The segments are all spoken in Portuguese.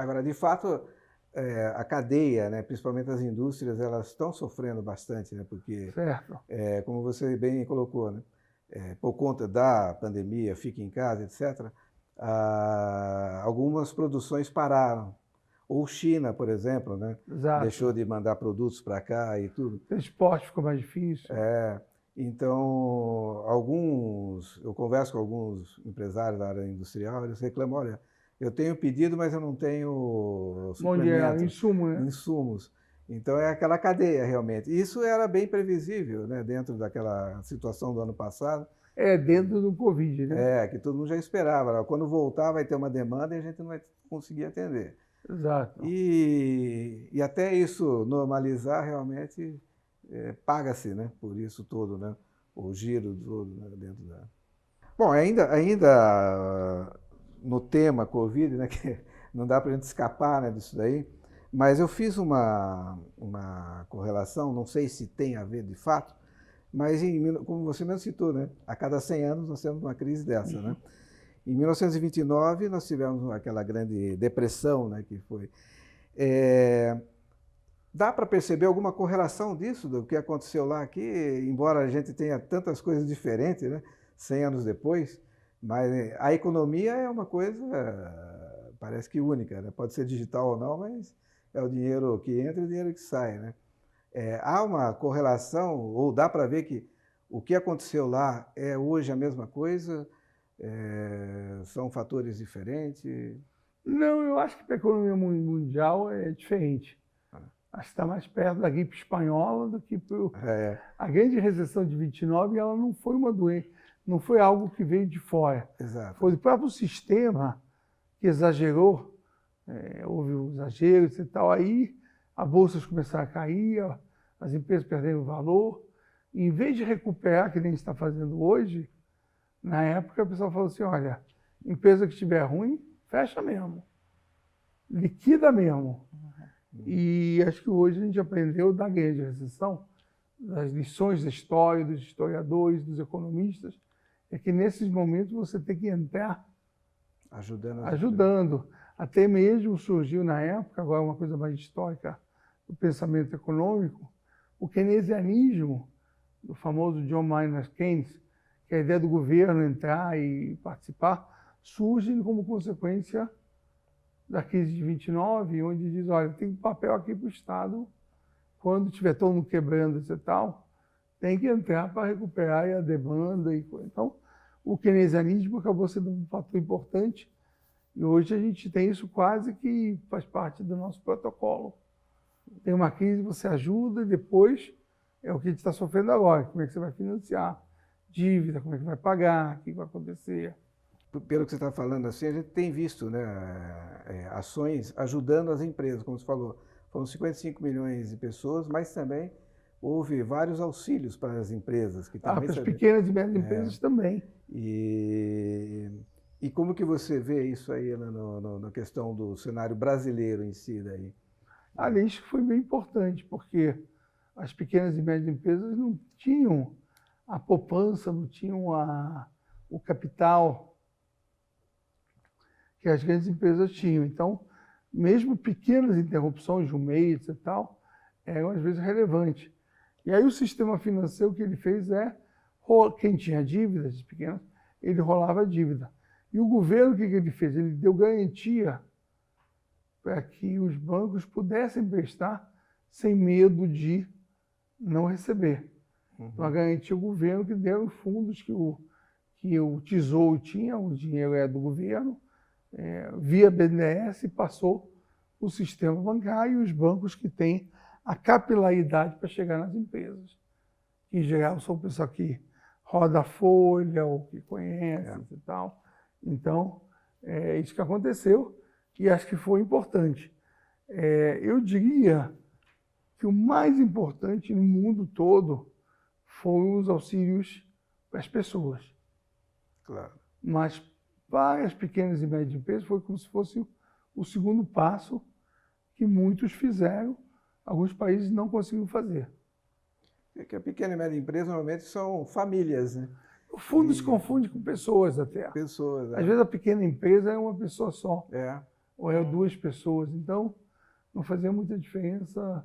Agora, de fato, a cadeia, né, principalmente as indústrias, elas estão sofrendo bastante, né, porque, Certo. como você bem colocou, né, por conta da pandemia, fica em casa, etc., algumas produções pararam. Ou China, por exemplo, né, deixou Exato. de mandar produtos para cá e tudo. Transporte ficou mais difícil. Então, eu converso com alguns empresários da área industrial, eles reclamam, olha, eu tenho pedido, mas eu não tenho Mão de suplemento, insumo, né? insumos. Então, é aquela cadeia, realmente. Isso era bem previsível, né, dentro daquela situação do ano passado, Dentro do Covid, né? que todo mundo já esperava. Quando voltar, vai ter uma demanda e a gente não vai conseguir atender. Exato. E até isso normalizar, realmente, paga-se, né, por isso todo, né, o giro todo, né, dentro da... Bom, ainda no tema Covid, né, que não dá para a gente escapar, né, disso daí, mas eu fiz uma correlação, não sei se tem a ver de fato, mas como você mesmo citou, né, a cada 100 anos nós temos uma crise dessa, né? Em 1929 nós tivemos aquela grande depressão, né, que foi... Dá para perceber alguma correlação disso, do que aconteceu lá aqui, embora a gente tenha tantas coisas diferentes, né, 100 anos depois, mas a economia é uma coisa, parece que única, né? Pode ser digital ou não, mas é o dinheiro que entra e o dinheiro que sai, né? Há uma correlação, ou dá para ver que o que aconteceu lá é hoje a mesma coisa, são fatores diferentes? Não, eu acho que para a economia mundial é diferente. Acho que está mais perto da gripe espanhola do que a grande recessão de 29, ela não foi uma doença, não foi algo que veio de fora. Exato. Foi o próprio sistema que exagerou, houve um exagero e tal, aí as bolsas começaram a cair, as empresas perderam valor. E, em vez de recuperar, que nem a gente está fazendo hoje, na época o pessoal falou assim, olha, empresa que estiver ruim, fecha mesmo, liquida mesmo. E acho que hoje a gente aprendeu da grande recessão, das lições da história, dos historiadores, dos economistas, é que nesses momentos você tem que entrar ajudando. Até mesmo surgiu na época, agora uma coisa mais histórica do pensamento econômico, o keynesianismo, do famoso John Maynard Keynes, que é a ideia do governo entrar e participar, surge como consequência da crise de 29, onde diz, olha, tem um papel aqui para o Estado, quando tiver todo mundo quebrando e tal, tem que entrar para recuperar a demanda. Então, o keynesianismo acabou sendo um fator importante e hoje a gente tem isso quase que faz parte do nosso protocolo. Tem uma crise, você ajuda e depois é o que a gente está sofrendo agora. Como é que você vai financiar? Dívida, como é que vai pagar? O que vai acontecer? Pelo que você está falando assim, a gente tem visto, né, ações ajudando as empresas, como você falou. Foram 55 milhões de pessoas, mas também houve vários auxílios para as empresas que também para as pequenas e médias empresas também. E como que você vê isso aí na questão do cenário brasileiro em si daí? Ali isso foi bem importante, porque as pequenas e médias empresas não tinham a poupança, não tinham o capital que as grandes empresas tinham. Então, mesmo pequenas interrupções de um mês e tal, eram às vezes relevantes. E aí o sistema financeiro que ele fez quem tinha dívidas pequenas, ele rolava a dívida. E o governo, o que ele fez? Ele deu garantia para que os bancos pudessem prestar sem medo de não receber. Então, a garantia o governo que deram os fundos que o Tesouro tinha, o dinheiro é do governo, via BNDES, passou o sistema bancário e os bancos que têm a capilaridade para chegar nas empresas. Que, em geral, são pessoas que roda a folha ou que conhecem e tal. Então, é isso que aconteceu e acho que foi importante. Eu diria que o mais importante no mundo todo foram os auxílios para as pessoas. Claro. Mas para as pequenas e médias empresas foi como se fosse o segundo passo que muitos fizeram, alguns países não conseguiram fazer. Porque a pequena e média empresa normalmente são famílias, né? O fundo se confunde com pessoas até. Pessoas. Às vezes a pequena empresa é uma pessoa só. ou é 2 pessoas. Então, não fazia muita diferença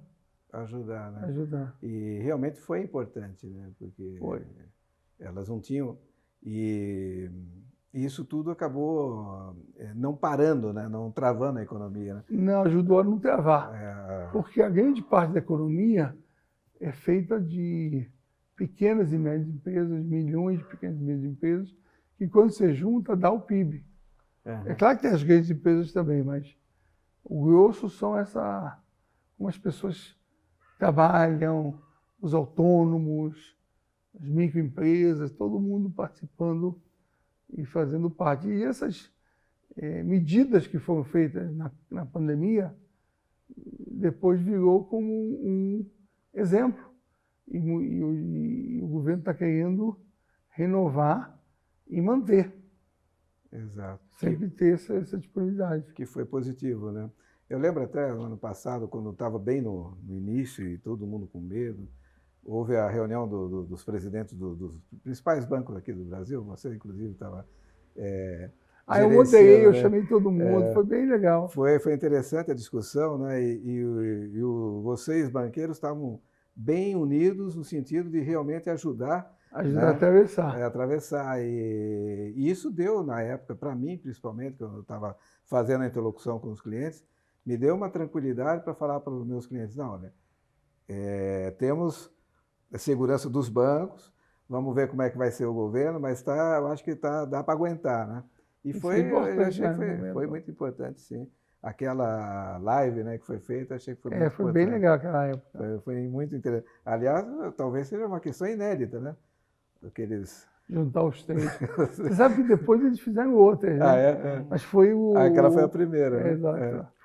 Ajudar, né? ajudar. E realmente foi importante, né? Porque Foi. elas não tinham. E isso tudo acabou não parando, né? Não travando a economia, né? Não, ajudou a não travar. É, Porque a grande parte da economia é feita de pequenas e médias empresas, milhões de pequenas e médias empresas, que quando você junta, dá o PIB. É claro que tem as grandes empresas também, mas o grosso são como as pessoas trabalham, os autônomos, as microempresas, todo mundo participando e fazendo parte. E essas medidas que foram feitas na pandemia, depois virou como um exemplo. E o governo está querendo renovar e manter. exato. Sempre ter essa disponibilidade. Que foi positivo, né? Eu lembro até no ano passado, quando estava bem no início e todo mundo com medo, houve a reunião dos presidentes dos principais bancos aqui do Brasil, você inclusive estava Eu moderei, eu né? chamei todo mundo, foi bem legal. Foi interessante a discussão, né? Vocês, banqueiros, estavam bem unidos no sentido de realmente ajudar, Ajudar né? a atravessar. Atravessar. E isso deu, na época, para mim, principalmente, que eu estava fazendo a interlocução com os clientes, me deu uma tranquilidade para falar para os meus clientes, não, olha, temos a segurança dos bancos, vamos ver como é que vai ser o governo, mas eu acho que dá para aguentar, né? E Isso foi, é importante, eu achei que né, foi muito importante, sim. Aquela live, né, que foi feita, achei que foi muito foi importante. bem legal aquela época. Foi muito interessante. Aliás, talvez seja uma questão inédita, né? Juntar os 3. Você sabe que depois eles fizeram outras, né? Ah, é? Mas foi Aquela foi a primeira, né? Exato.